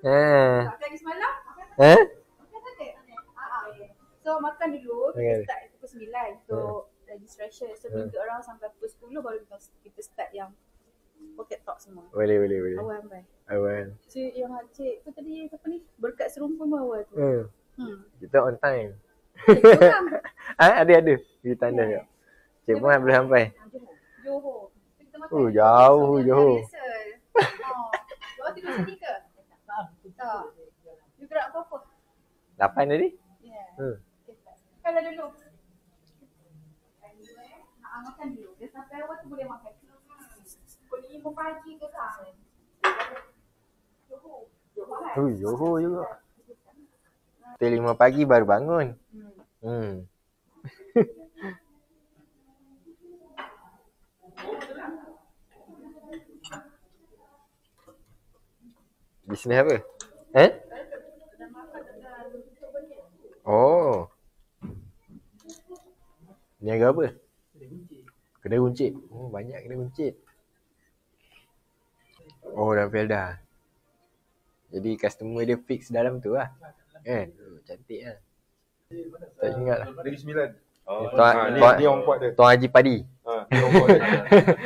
Makan semalam? Eh? Makan tak ada? So makan dulu, kita start pukul 9 untuk registration. So minggu orang sampai pukul 10 baru kita start yang pocket talk semua. Boleh. Awal. So yang cik tu tadi apa ni? Berkat serumpun awal tu. Kita on time. Orang. Ada. Kita tanda tak? Cik Puan boleh sampai. Johor. Kita makan. Jauh. Johor tinggal sini ke? Tak. You gerak apa-apa? 8 tadi? Ya. Kalau dulu. Makan dulu. Dia sampai awal tu boleh makan. Pukul 5 pagi ke kan? Johor juga. Pukul 5 pagi baru bangun. Bisnes apa? Oh. Niaga apa? Kedai runcit. Oh, banyak kedai runcit. Oh, dalam Felda. Jadi customer dia fix dalam tu lah. Kan? Cantik lah. Tak ingat lah. Negeri Sembilan. Dia orang kuat dia. Tuan Haji Padi. Dia orang kuat dia.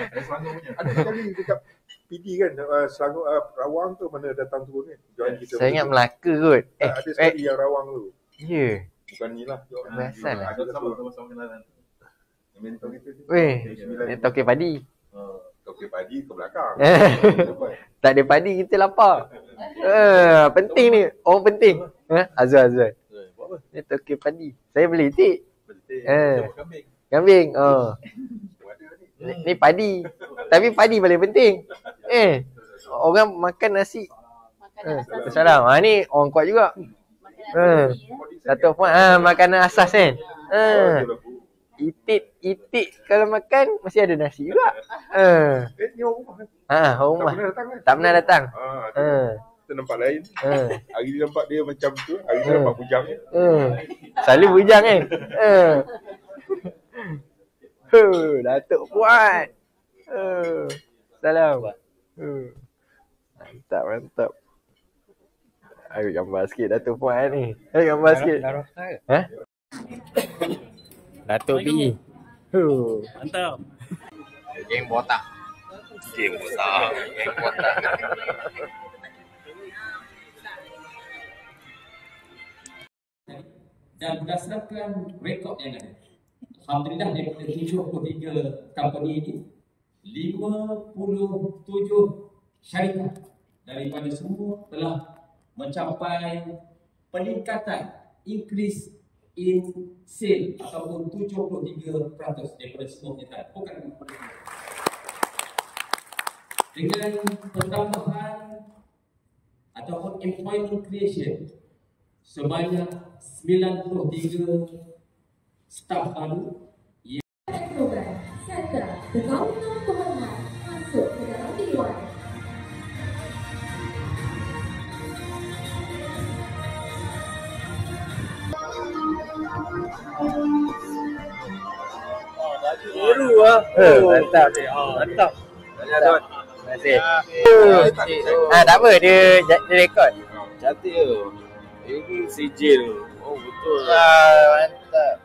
Ada Selangor punya. Ada sekali dekat PD kan, Selangor, Rawang tu mana datang turun kan. Saya ingat Melaka kot. Ada sekali yang Rawang tu. Ya. Bukan ni lah. Biasa lah. Ada sama-sama kenalan. Mentor kita tu. Weh, Tokek Padi. Tokek Padi ke belakang. Tak ada padi kita lapar. Penting ni. Oh penting. Azhar. Ni Tokek Padi. Saya beli tik. Kambing. Ni padi. Tapi padi paling penting. Orang makan nasi. Salam. Ni orang kuat juga. Satu puan makanan asas kan. Itik kalau makan mesti ada nasi juga. Ni orang rumah. Rumah. Tak pernah datang. Kita nampak lain. Hari ni nampak dia macam tu, hari ni nampak bujang je. Selalu bujang kan. Datuk Puan. Salam. Mantap. Ayo gambar sikit Datuk Puan ni. Ayo gambar sikit. Datuk B. Mantap. Geng botak. Dan berdasarkan rekod yang ada, alhamdulillah daripada 73 company ini, 57 syarikat daripada semua telah mencapai peningkatan increase in sale ataupun 73% daripada semua penyertaan. Bukan dengan pertambahan ataupun employment creation sebanyak 93 staf baru yang program serta berkawanan penghormat masuk ke dalam dewan. Baru lah. Mantap. Terima kasih. Tak apa, dia rekod. Cantik tu. Ini sijil. Oh betul. Mantap.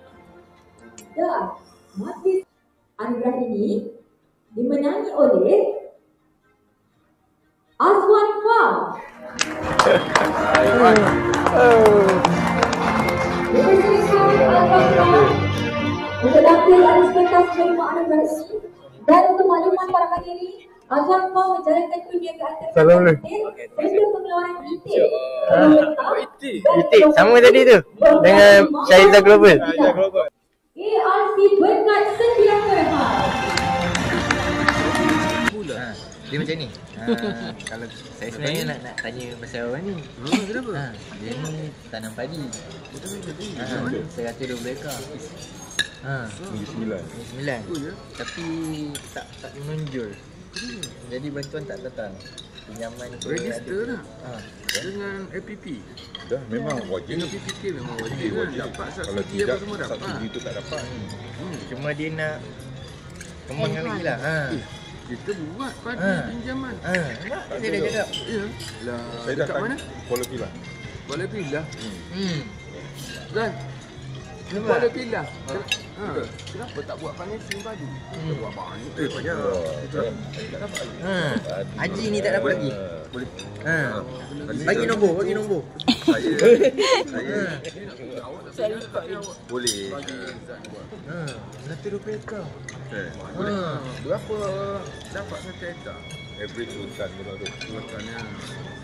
Dan majlis anugerah ini dimenangi oleh Azwan Fah. Dipersilakan Azwan Fah untuk tampil atas pentas menerima anugerah ini. Dan untuk makluman para hadirin, Azwan Fah menjalankan perniagaan terkait serta pengeluaran itik. Itik sama tadi tu dengan Syahiza Global. ARC berkat setiap perhal. Dia macam ni. Kalau saya sebenarnya nak tanya pasal orang ni. Kenapa? Dia ni tanam padi. Saya kata 12 ekar. Negeri 9. Tapi tak menonjol. Jadi bantuan tak datang. Pinjaman tu register dah. Dengan APP. Dah memang wajib. Dengan PPK memang wajib kan. Dapat Kalau subsidi tidak, apa semua dapat. subsidi tu tak dapat. Cuma dia nak kembangkan lagi lah. Kita buat pada pinjaman. Nampak saya dah cakap. Ya. Lah, Saya dekat datang mana? Kuala Pilah. Kuala Pilah. Kan? Nampak? Kuala Pilah. Kenapa tak buat financing padu? Kita buat banyak. Banyak. Tak dapat lagi. Haji ni tak dapat lagi. Boleh. Bagi nombor, bagi nombor. Saya boleh. Satu 20 ekar. Berapa dapat satu hektar? Average hutan tu. Hutannya.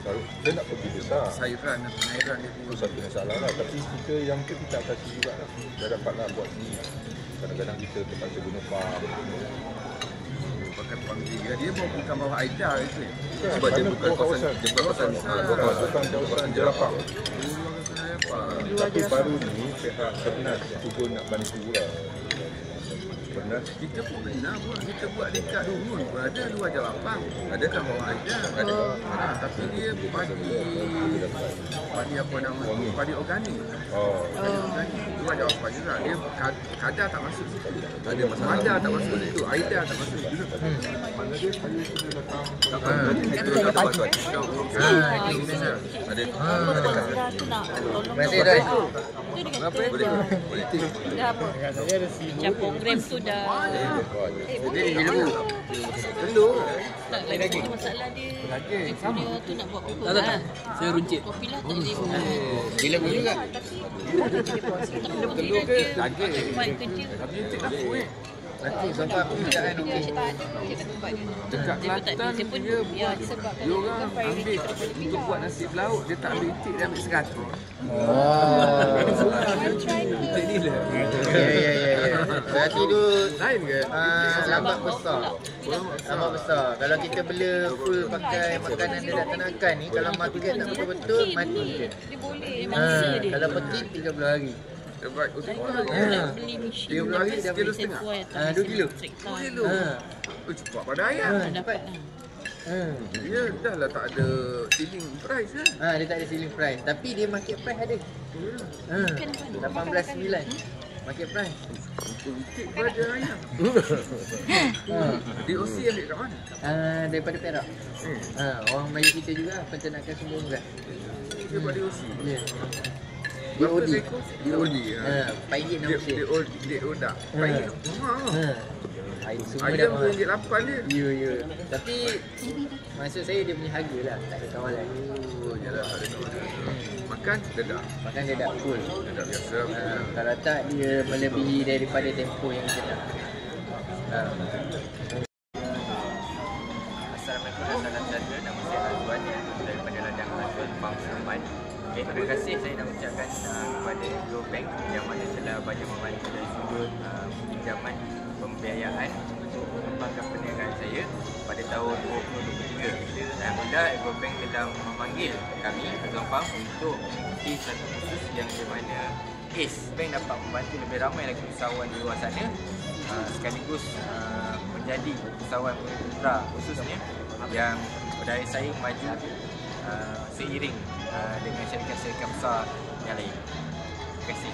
Saya nak pergi besar. Sayuran dan pengairan dia Itu satu masalah lah. Tapi kita yang tu kita atasi juga lah. Dah dapatlah buat ni. Kadang-kadang kita terpaksa guna farm. pakai panggil dia bukan bawah Aida itu. Sebab dia bukan kawasan. Dia bukan kawasan Jelapang. Tapi baru ni pihak Pernas cuba nak bantu lah. Pernas Kita pun pernah buat, kita buat dekat Dungun pun ada luar Jelapang. Ada kan bawah Aida. Ada. Tapi dia padi apa nama? Padi organik. Luar Jelapang juga. Dia kadar tak masuk situ. Ada masalah. Kadar tak masuk situ. Aida tak masuk situ. mana dia saya sudah datang. Ada. Terima kasih dah. Apa? Boleh. Dah apa? Macam program tu dah. Telur. Tak lagi. Masalah dia. Dia punya tu nak buat apa lah. Saya runcit. Kopi lah tak boleh buat. Bila pun juga. Telur ke? Lagi. Buat kerja. Tapi cik dapur Nanti sampai aku minta kan Dia asyik tak ada. Dia tak tempat dia. Dekat Kelantan dia buat. Disebabkan Dia orang ambil untuk buat nasi lauk, dia tak ambil itik, dia ambil 100. Itik ni lah. Ya. Berarti tu Lain ke? lambat besar. Lambat besar. Kalau kita bela full pakai makanan dia dah tenakan ni, kalau mati dia tak betul-betul, mati dia. Dia boleh. Mangsa dia. Kalau peti 30 hari. Terbaik untuk Nak beli mesin. 30 hari dah beli setengah. 2 kilo. 2 kilo. Cepat pada ayam. Dapat lah. Dia dah lah tak ada ceiling price kan? Dia tak ada ceiling price. Tapi dia market price ada. 18.9 market price. Itik pada ayam. DOC ambil kat mana? Daripada Perak. Orang Melayu kita juga penternakan sumber unggas. Dia buat DOC. Ya. Berapa DOD. ekor? DOD. Payit nama dia. DOD. Payit. Semua Ayam dah mahal. RM8 dia. Ya. Tapi maksud saya dia punya harga lah. Tak ada kawalan. Oh, yalah tak ada kawalan. Makan dedak. Makan dia dah full. Dedak biasa. Kalau tak dia melebihi daripada tempoh yang kita nak. Assalamualaikum warahmatullahi wabarakatuh. Nama saya Azwan daripada ladang Azwan Farm Saman. Terima kasih saya nak ucapkan kepada Growbank yang mana telah banyak membantu dari sudut pinjaman pembiayaan untuk mengembangkan perniagaan saya pada tahun 2023. Alhamdulillah Growbank telah memanggil kami Azwan Farm untuk mengikuti satu kursus yang di mana ACE Bank dapat membantu lebih ramai lagi usahawan di luar sana sekaligus menjadi usahawan putra khususnya yang berdaya saing maju seiring dengan syarikat-syarikat besar yang lain. Terima kasih.